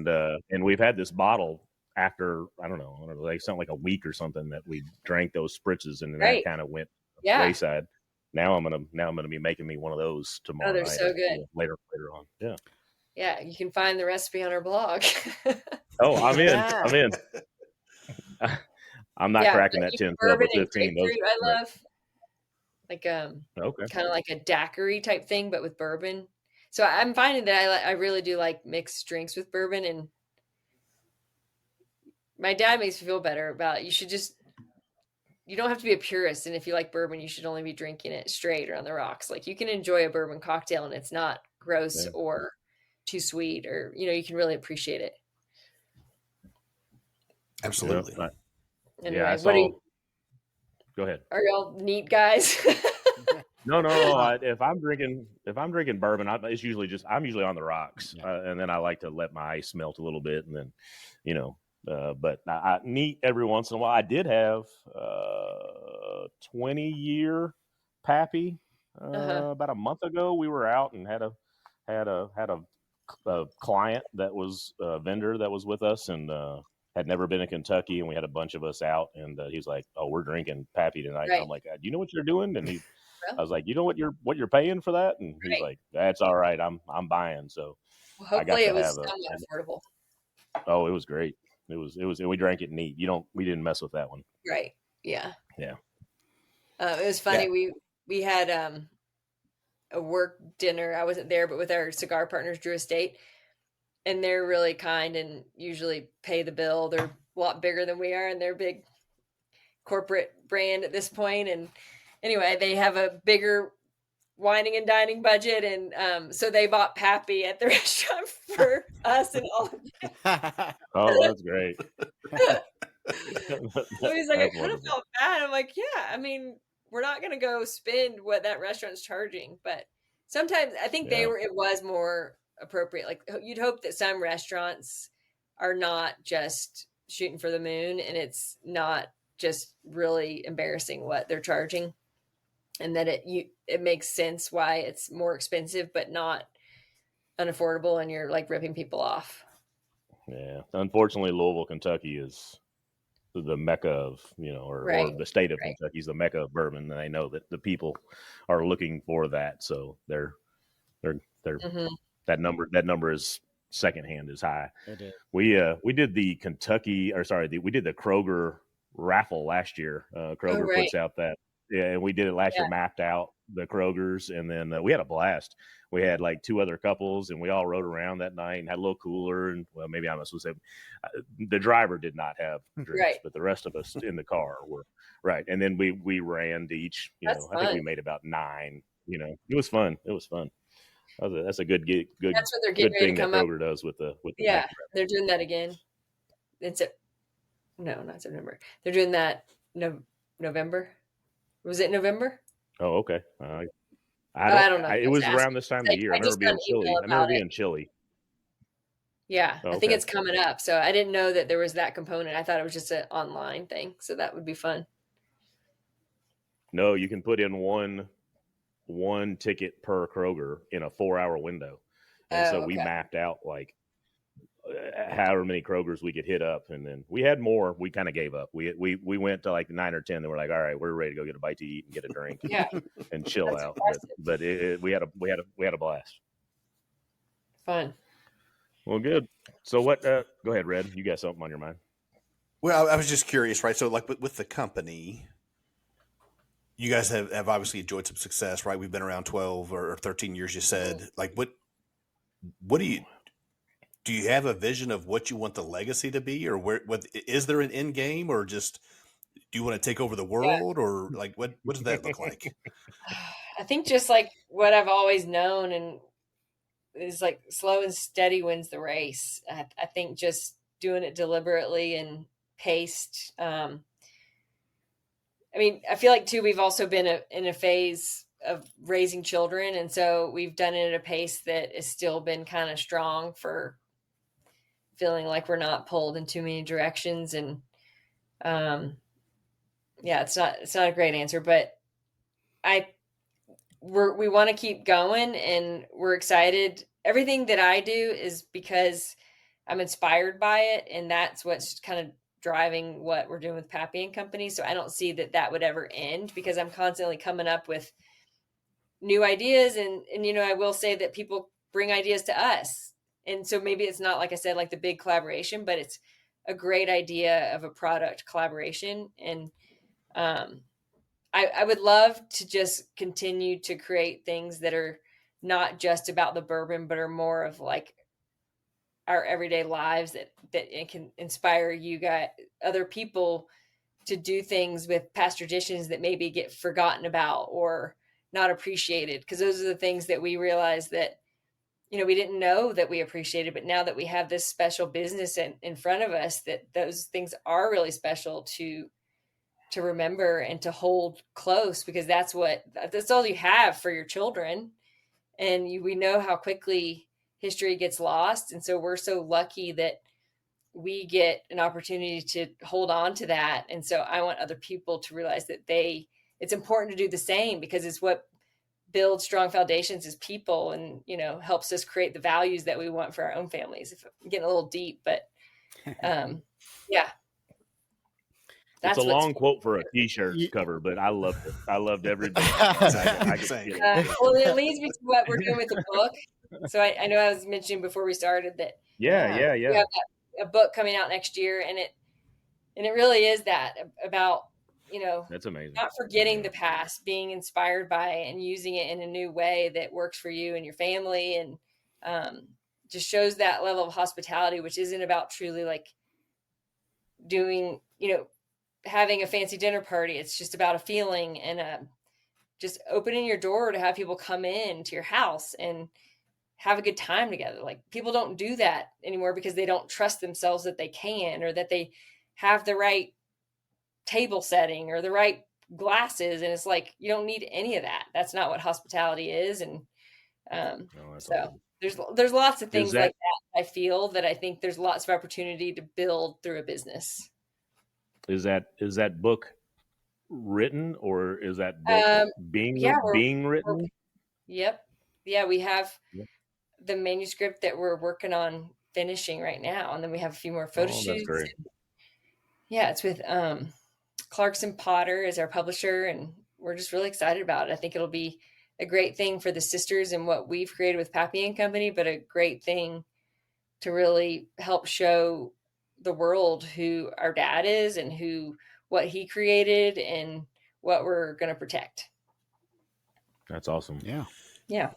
Speaker 1: them. And we've had this bottle after I don't know, like something like a week or something that we drank those spritzes, and then that kind of went wayside. Now I'm gonna be making me one of those tomorrow.
Speaker 2: Oh, they're
Speaker 1: night
Speaker 2: so good.
Speaker 1: Later on. Yeah.
Speaker 2: Yeah, you can find the recipe on our blog.
Speaker 1: Oh, I'm in. I'm in. I'm not cracking that 10, 12, or 15. Those,
Speaker 2: I love like kind of like a daiquiri type thing, but with bourbon. So I'm finding that I really do like mixed drinks with bourbon, and my dad makes me feel better about it. You don't have to be a purist, and if you like bourbon, you should only be drinking it straight or on the rocks. Like you can enjoy a bourbon cocktail, and it's not gross or too sweet, or you can really appreciate it.
Speaker 3: Absolutely.
Speaker 2: Anyway,
Speaker 1: go ahead.
Speaker 2: Are y'all neat guys?
Speaker 1: No. If I'm drinking bourbon, I'm usually on the rocks, and then I like to let my ice melt a little bit, and then but I neat every once in a while. I did have 20-year Pappy about a month ago. We were out and had a client that was a vendor that was with us and had never been in Kentucky, and we had a bunch of us out, and he's like, "Oh, we're drinking Pappy tonight."
Speaker 2: Right.
Speaker 1: I'm like, "Do you know what you're doing?" And I was like, "You know what you're paying for that?" And he's like, "That's all right. I'm buying." So
Speaker 2: hopefully it was somewhat affordable.
Speaker 1: Oh, it was great. It was. We drank it neat. We didn't mess with that one.
Speaker 2: Right. Yeah.
Speaker 1: Yeah.
Speaker 2: It was funny. Yeah. We had a work dinner. I wasn't there, but with our cigar partners, Drew Estate, and they're really kind and usually pay the bill. They're a lot bigger than we are, and they're a big corporate brand at this point. And anyway, they have a bigger wining and dining budget, and so they bought Pappy at the restaurant for us and all of them.
Speaker 1: Oh, that's great.
Speaker 2: So he's like, I kind of felt bad. I'm like, yeah, I mean, we're not going to go spend what that restaurant's charging, but sometimes I think it was more appropriate. Like you'd hope that some restaurants are not just shooting for the moon, and it's not just really embarrassing what they're charging, and that it makes sense why it's more expensive, but not unaffordable, and you're like ripping people off.
Speaker 1: Yeah. Unfortunately, Louisville, Kentucky is the mecca of, or the state of Kentucky is the mecca of bourbon. And they know that the people are looking for that. So they're that number is secondhand is high. It is. We did the we did the Kroger raffle last year. Kroger puts out that. Yeah. And we did it last year, mapped out the Krogers, and then we had a blast. We had like 2 other couples, and we all rode around that night and had a little cooler. And well, maybe I'm supposed to say the driver did not have drinks,
Speaker 2: Right.
Speaker 1: but the rest of us in the car were right. And then we ran to each.
Speaker 2: That's
Speaker 1: I think we
Speaker 2: fun.
Speaker 1: made about 9. It was fun. It was fun. That's a good gig. Good.
Speaker 2: That's what they're getting
Speaker 1: Good
Speaker 2: ready
Speaker 1: thing
Speaker 2: to
Speaker 1: that
Speaker 2: come up.
Speaker 1: Kroger does with the.
Speaker 2: Yeah, they're doing that again. No, not September. They're doing that November. Was it November?
Speaker 1: Oh, okay.
Speaker 2: I don't know.
Speaker 1: It was around this time of the year. I remember
Speaker 2: just got an
Speaker 1: being chilly.
Speaker 2: email
Speaker 1: I remember
Speaker 2: about it.
Speaker 1: being chilly.
Speaker 2: Yeah,
Speaker 1: Oh,
Speaker 2: I think
Speaker 1: okay.
Speaker 2: it's coming up. So I didn't know that there was that component. I thought it was just an online thing. So that would be fun.
Speaker 1: No, you can put in one ticket per Kroger in a 4-hour window, and so we mapped out like however many Krogers we could hit up, and then we had more. We kind of gave up. We went to like 9 or 10. Then we're like, all right, we're ready to go get a bite to eat and get a drink,
Speaker 2: Yeah,
Speaker 1: and chill
Speaker 2: That's
Speaker 1: out.
Speaker 2: impressive.
Speaker 1: But we had a blast.
Speaker 2: fun.
Speaker 1: Well, good. So what? Go ahead, Red. You got something on your mind?
Speaker 3: Well, I was just curious, right? So, like with the company, you guys have obviously enjoyed some success, right? We've been around 12 or 13 years, you said. Like, what do you have a vision of what you want the legacy to be, or what is there an end game, or just do you want to take over the world, or like what does that look like?
Speaker 2: I think just like what I've always known, and is like slow and steady wins the race. I think just doing it deliberately and paced. I mean, I feel like too, we've also been in a phase of raising children. And so we've done it at a pace that has still been kind of strong for feeling like we're not pulled in too many directions. And, yeah, it's not a great answer, but we want to keep going, and we're excited. Everything that I do is because I'm inspired by it, and that's what's kind of driving what we're doing with Pappy and Company. So I don't see that would ever end, because I'm constantly coming up with new ideas, and I will say that people bring ideas to us, and so maybe it's not, like I said, like the big collaboration, but it's a great idea of a product collaboration. And I would love to just continue to create things that are not just about the bourbon, but are more of like our everyday lives, that it can inspire you guys, other people, to do things with past traditions that maybe get forgotten about or not appreciated. Because those are the things that we realize that, we didn't know that we appreciated, but now that we have this special business in front of us, that those things are really special to remember and to hold close, because that's all you have for your children. And we know how quickly history gets lost. And so we're so lucky that we get an opportunity to hold on to that. And so I want other people to realize that it's important to do the same, because it's what builds strong foundations as people, and, helps us create the values that we want for our own families. If I'm getting a little deep, but yeah.
Speaker 1: It's a long quote for a T-shirt cover, but I loved it. I loved every bit.
Speaker 2: Well, it leads me to what we're doing with the book. So I know I was mentioning before we started that.
Speaker 1: Yeah.
Speaker 2: We have a book coming out next year, and it really is that about,
Speaker 1: that's amazing.
Speaker 2: Not forgetting the past, being inspired by it, and using it in a new way that works for you and your family, and just shows that level of hospitality, which isn't about truly like doing, having a fancy dinner party. It's just about a feeling, and just opening your door to have people come in to your house and have a good time together. Like, people don't do that anymore because they don't trust themselves that they can, or that they have the right table setting or the right glasses. And it's like, you don't need any of that. That's not what hospitality is. And so there's lots of things like that. I feel that I think there's lots of opportunity to build through a business.
Speaker 1: Is that book written, or is that book being written?
Speaker 2: Yep. Yeah, we have the manuscript that we're working on finishing right now, and then we have a few more photo shoots.
Speaker 1: Great.
Speaker 2: Yeah, it's with Clarkson Potter as our publisher, and we're just really excited about it. I think it'll be a great thing for the sisters and what we've created with Pappy and Company, but a great thing to really help show the world who our dad is, and what he created, and what we're going to protect.
Speaker 1: That's awesome.
Speaker 4: Yeah.
Speaker 2: Yeah.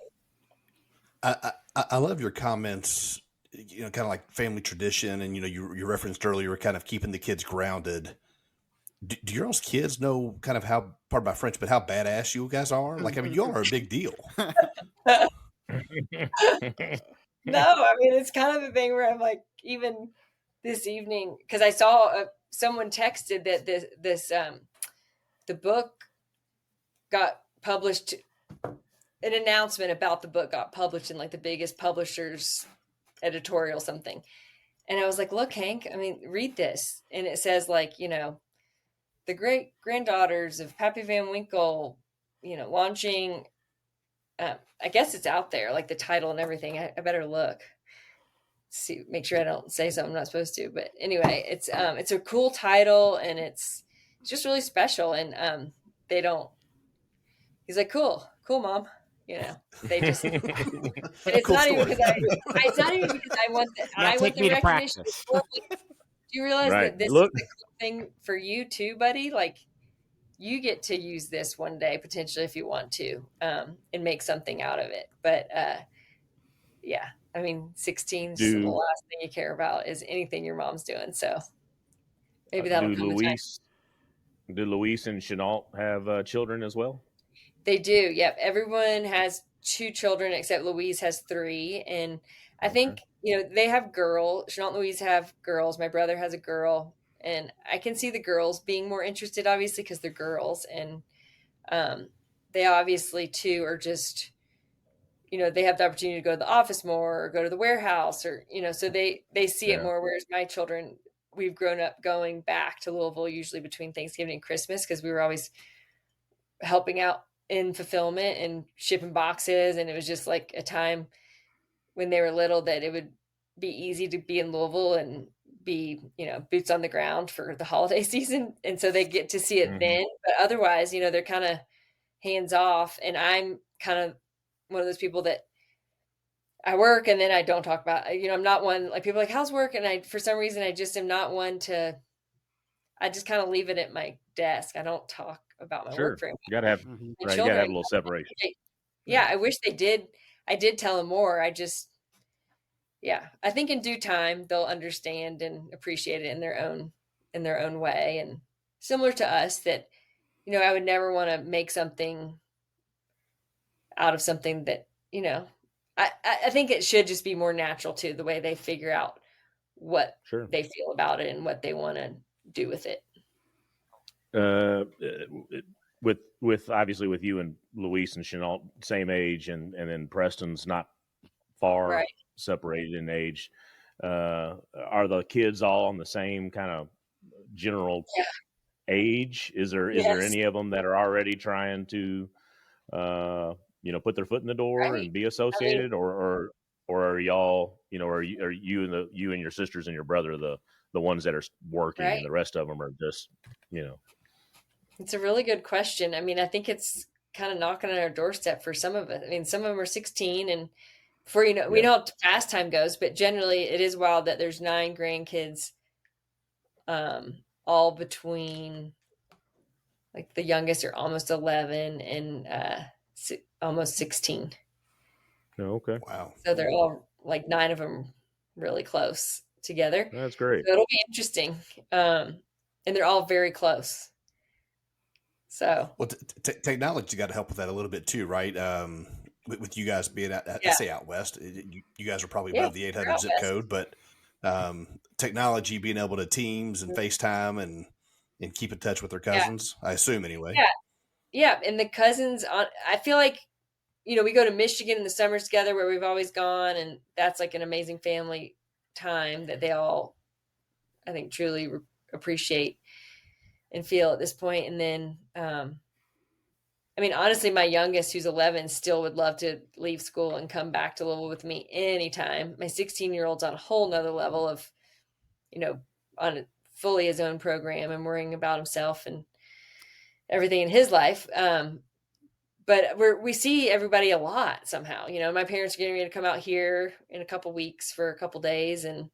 Speaker 3: I love your comments, kind of like family tradition. And, you referenced earlier kind of keeping the kids grounded. Do your all's kids know kind of how, pardon my French, but how badass you guys are? Like, I mean, you all are a big deal.
Speaker 2: No, I mean, it's kind of the thing where I'm like, even this evening, because I saw someone texted that the book got published, an announcement about the book got published in like the biggest publisher's editorial something. And I was like, look, Hank, I mean, read this. And it says like, the great granddaughters of Pappy Van Winkle, launching, I guess it's out there, like the title and everything. I better look, see, make sure I don't say something I'm not supposed to. But anyway, it's a cool title, and it's just really special. And he's like, cool, Mom. They just, and it's
Speaker 3: Cool
Speaker 2: not
Speaker 3: story.
Speaker 2: even because I want the recognition. Do you realize that this is the cool thing for you too, buddy? Like, you get to use this one day potentially if you want to, and make something out of it. But yeah, I mean, 16 is the last thing you care about is anything your mom's doing. So maybe that'll come.
Speaker 1: Do Luis and Chenault have children as well?
Speaker 2: They do. Yep. Everyone has 2 children except Louise has 3. And I think, they have girls. Chenault and Louise have girls. My brother has a girl. And I can see the girls being more interested, obviously, because they're girls. And they obviously, too, are just, they have the opportunity to go to the office more or go to the warehouse or, so they see it more. Whereas my children, we've grown up going back to Louisville, usually between Thanksgiving and Christmas, because we were always helping out in fulfillment and shipping boxes. And it was just like a time when they were little that it would be easy to be in Louisville and be, boots on the ground for the holiday season. And so they get to see it then, but otherwise, they're kind of hands off. And I'm kind of one of those people that I work and then I don't talk about, I'm not one, like people are like, how's work? And for some reason, I just am not one I just kind of leave it at my desk. I don't talk about my work very much.
Speaker 1: You gotta have a little separation.
Speaker 2: Yeah, I wish they did. I did tell them more. I think in due time they'll understand and appreciate it in their own way. And similar to us, that I would never want to make something out of something that I think it should just be more natural too, the way they figure out what they feel about it and what they want to do with it.
Speaker 1: With obviously with you and Luis and Chenault same age, and then Preston's not far separated in age. Are the kids all on the same kind of general age? Is there any of them that are already trying to put their foot in the door and be associated, or are y'all, are you and your sisters and your brother the ones that are working, and the rest of them are just,
Speaker 2: It's a really good question. I mean, I think it's kind of knocking on our doorstep for some of us. I mean, some of them are 16, and before we know how fast time goes, but generally it is wild that there's 9 grandkids, all between, like, the youngest are almost 11 and almost 16.
Speaker 1: Oh, okay.
Speaker 3: Wow.
Speaker 2: So they're all, like, 9 of them really close together.
Speaker 1: That's great.
Speaker 2: So it'll be interesting. And they're all very close. So,
Speaker 3: well, technology got to help with that a little bit too, right? With you guys being out west, you guys are probably above the 800 zip code, but technology, being able to Teams and FaceTime and keep in touch with their cousins, I assume anyway.
Speaker 2: Yeah. And the cousins, I feel like, we go to Michigan in the summers together where we've always gone, and that's like an amazing family time that they all, I think, truly appreciate and feel at this point. And then, I mean, honestly, my youngest, who's 11, still would love to leave school and come back to Louisville with me anytime. My 16-year-old's on a whole nother level of, on fully his own program and worrying about himself and everything in his life. But we see everybody a lot somehow. My parents are getting ready to come out here in a couple weeks for a couple days, and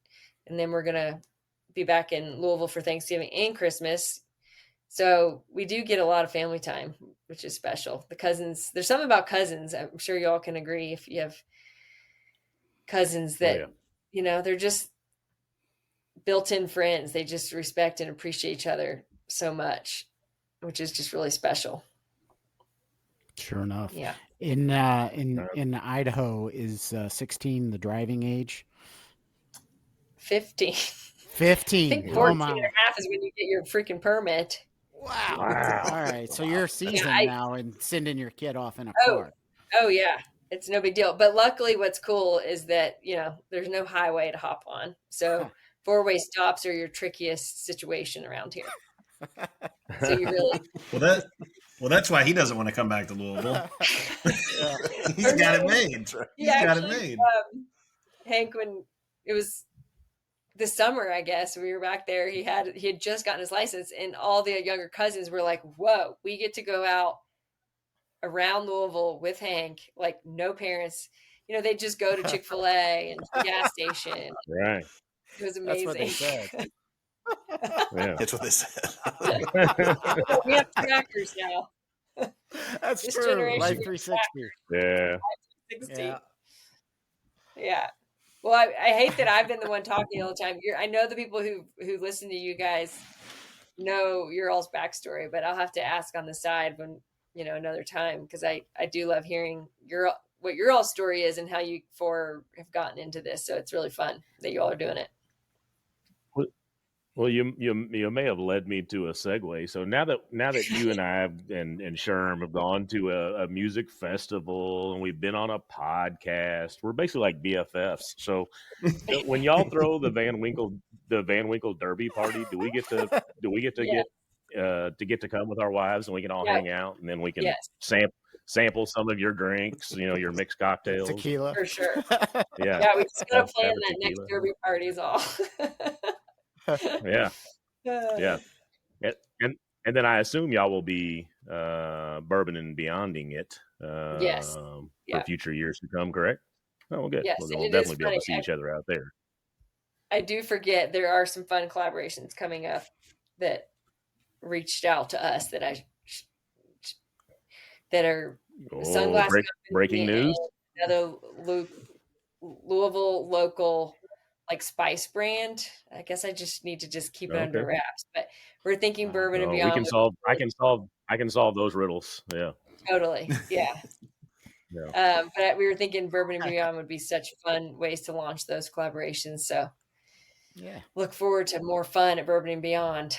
Speaker 2: then we're going to be back in Louisville for Thanksgiving and Christmas. So we do get a lot of family time, which is special. The cousins, there's something about cousins. I'm sure y'all can agree if you have cousins that, they're just built-in friends. They just respect and appreciate each other so much, which is just really special.
Speaker 4: Sure enough.
Speaker 2: Yeah.
Speaker 4: In Idaho, is 16 the driving age?
Speaker 2: 15.
Speaker 4: 15.
Speaker 2: I think 14 and a half is when you get your freaking permit.
Speaker 4: Wow. All right. So you're seasoned now and sending your kid off in a car.
Speaker 2: Oh, yeah. It's no big deal. But luckily what's cool is that, there's no highway to hop on. So four-way stops are your trickiest situation around here. So you really...
Speaker 5: Well, that's why he doesn't want to come back to Louisville. He's got it made. He's got it made.
Speaker 2: Hank, when it was this summer, I guess we were back there, he had just gotten his license, and all the younger cousins were like, whoa, we get to go out around Louisville with Hank, like no parents, they just go to Chick-fil-A and the gas station.
Speaker 1: Right.
Speaker 2: It was amazing.
Speaker 4: That's what they said.
Speaker 3: Yeah. That's what they said.
Speaker 2: We have trackers now.
Speaker 4: That's
Speaker 2: this
Speaker 4: true. Life 360.
Speaker 1: Yeah.
Speaker 2: 360. Yeah. Well, I hate that I've been the one talking all the time. I know the people who listen to you guys know your all's backstory, but I'll have to ask on the side when, another time, because I do love hearing what your all's story is and how you four have gotten into this. So it's really fun that you all are doing it.
Speaker 1: Well, you may have led me to a segue. So now that you and I and Sherm have gone to a music festival and we've been on a podcast, we're basically like BFFs. So when y'all throw the Van Winkle Derby party, do we get to get to come with our wives and we can all hang out and then we can sample some of your drinks, your mixed cocktails,
Speaker 4: tequila
Speaker 2: for sure.
Speaker 1: Yeah,
Speaker 2: we just gotta plan that next Derby party's all.
Speaker 1: Yeah. And then I assume y'all will be bourbon and beyonding it for future years to come, correct? Oh, well, good.
Speaker 2: Yes,
Speaker 1: we'll definitely be able to see each other out there.
Speaker 2: I do forget there are some fun collaborations coming up that reached out to us that are sunglass
Speaker 1: breaking news.
Speaker 2: Another Louisville local like spice brand. I guess I just need to keep it under wraps. But we're thinking bourbon and beyond.
Speaker 1: I can solve those riddles. Yeah.
Speaker 2: Totally. Yeah.
Speaker 1: Yeah.
Speaker 2: But we were thinking bourbon and beyond would be such fun ways to launch those collaborations. So look forward to more fun at Bourbon and Beyond.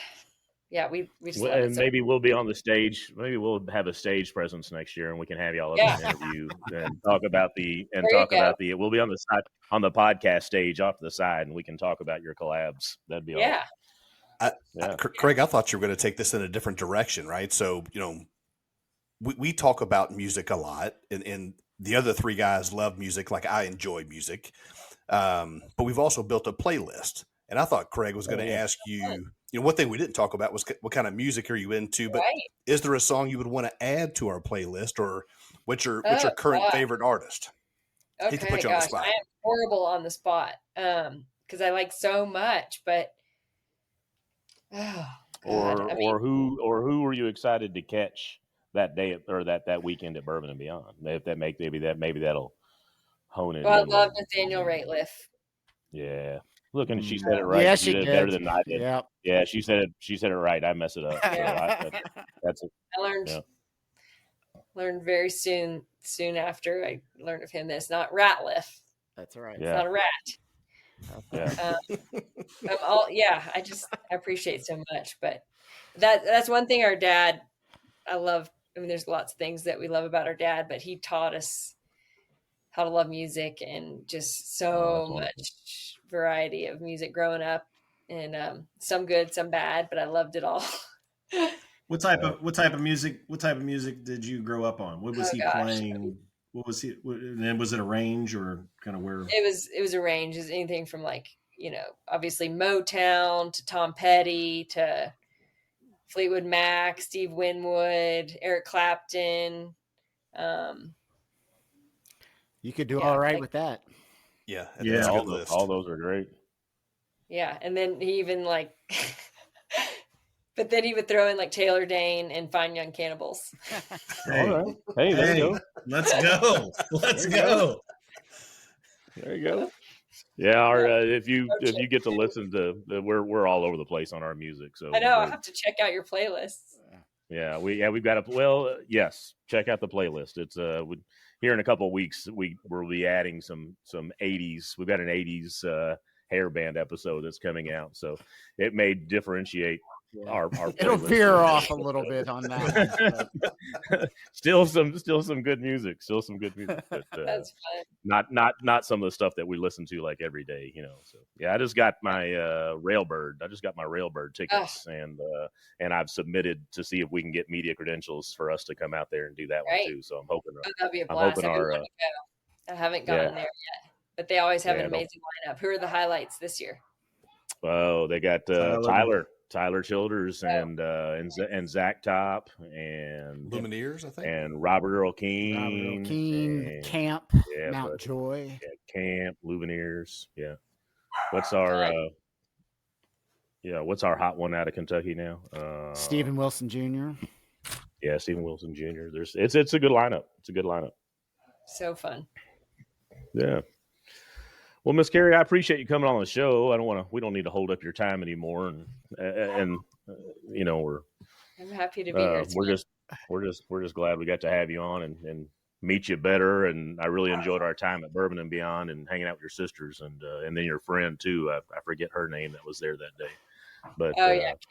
Speaker 2: Yeah, we just love it.
Speaker 1: Maybe we'll be on the stage. Maybe we'll have a stage presence next year, and we can have y'all up in an interview and talk about We'll be on the side on the podcast stage off to the side, and we can talk about your collabs. That'd be awesome.
Speaker 3: Craig, I thought you were going to take this in a different direction, right? So we talk about music a lot, and the other three guys love music, like I enjoy music, but we've also built a playlist. And I thought Craig was going to ask you. One thing we didn't talk about was what kind of music are you into, but is there a song you would want to add to our playlist, or what's your current favorite artist?
Speaker 2: Okay,
Speaker 3: hate to put you on the spot.
Speaker 2: I am horrible on the spot because I like so much, but
Speaker 1: or who were you excited to catch that day or that weekend at Bourbon and Beyond? Maybe that'll hone it.
Speaker 2: Well, I love Nathaniel Rateliff.
Speaker 1: Yeah. Look, and she said it right.
Speaker 4: Yeah,
Speaker 1: she did it better than I did. Yeah, she said it right. I mess it up. That's it.
Speaker 2: I learned very soon after I learned of him that it's not Ratliff.
Speaker 4: That's right.
Speaker 2: It's not a rat.
Speaker 1: Yeah.
Speaker 2: I appreciate so much, but that's one thing our dad, I love. I mean, there's lots of things that we love about our dad, but he taught us how to love music and just so much variety of music growing up, and some good, some bad, but I loved it all.
Speaker 5: What type of music did you grow up on? What was he playing? What was he? And was it a range or kind of where?
Speaker 2: It was a range. It was anything from obviously Motown to Tom Petty to Fleetwood Mac, Steve Winwood, Eric Clapton.
Speaker 4: You could do all right with that.
Speaker 3: Yeah.
Speaker 1: All those are great.
Speaker 2: Yeah. And then he even But then he would throw in like Taylor Dane and Fine Young Cannibals.
Speaker 5: Hey,
Speaker 1: All right. Hey, there you go.
Speaker 5: let's go. Let's go.
Speaker 1: There you go. Yeah, if you get to listen to, we're all over the place on our music. So
Speaker 2: I know I have to check out your playlists.
Speaker 1: Yeah, we've got yes, check out the playlist. It's here in a couple of weeks we'll be adding some 80s. We've got an 80s hair band episode that's coming out, so it may differentiate our
Speaker 4: It'll
Speaker 1: playlist.
Speaker 4: veer off a little bit on that.
Speaker 1: still some good music. Still some good music. But,
Speaker 2: That's fun.
Speaker 1: not some of the stuff that we listen to like every day, So yeah, I just got my Railbird. I just got my Railbird tickets, and I've submitted to see if we can get media credentials for us to come out there and do that one too. So I'm hoping.
Speaker 2: That'd be a blast. I haven't gotten there yet, but they always have an amazing lineup. Who are the highlights this year?
Speaker 1: Oh, they got Tyler Childers and Zach Top and
Speaker 3: Lumineers, I think,
Speaker 1: and Robert Earl Keen,
Speaker 4: Camp, Mountjoy,
Speaker 1: Camp, Lumineers. Yeah. What's our hot one out of Kentucky now?
Speaker 4: Stephen Wilson Jr.
Speaker 1: Yeah, Stephen Wilson Jr. It's a good lineup. It's a good lineup.
Speaker 2: So fun.
Speaker 1: Yeah. Well, Miss Carrie, I appreciate you coming on the show. We don't need to hold up your time anymore, and
Speaker 2: I'm happy to be here.
Speaker 1: We're just glad we got to have you on and meet you better. And I really enjoyed our time at Bourbon and Beyond and hanging out with your sisters and then your friend too. I forget her name that was there that day, but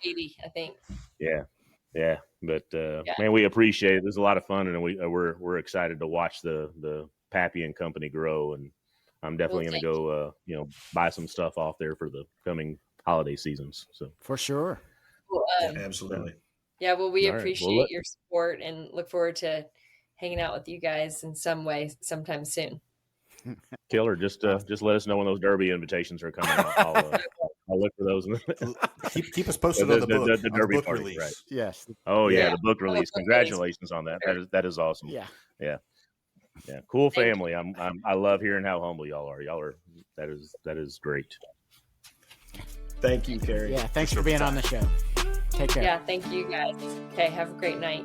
Speaker 2: Katie, I think.
Speaker 1: Yeah. But man, we appreciate it. There's a lot of fun, and we're excited to watch the Pappy and Company grow. And I'm definitely going to go, buy some stuff off there for the coming holiday seasons. So
Speaker 4: for sure.
Speaker 2: Well,
Speaker 5: absolutely.
Speaker 2: Yeah. Well, we appreciate your support and look forward to hanging out with you guys in some way sometime soon.
Speaker 1: Killer. Just let us know when those Derby invitations are coming out. I'll look for those.
Speaker 3: keep us posted on the book.
Speaker 1: The Derby
Speaker 3: book
Speaker 1: party,
Speaker 3: release.
Speaker 4: Right. Yes.
Speaker 1: Oh yeah, the book release. Congratulations on that. That is awesome.
Speaker 4: Yeah.
Speaker 1: Cool family. I love hearing how humble y'all are. That is great.
Speaker 5: Thank you, Carrie.
Speaker 4: Yeah. Thanks for being on the show. Take care.
Speaker 2: Yeah. Thank you guys. Okay. Have a great night.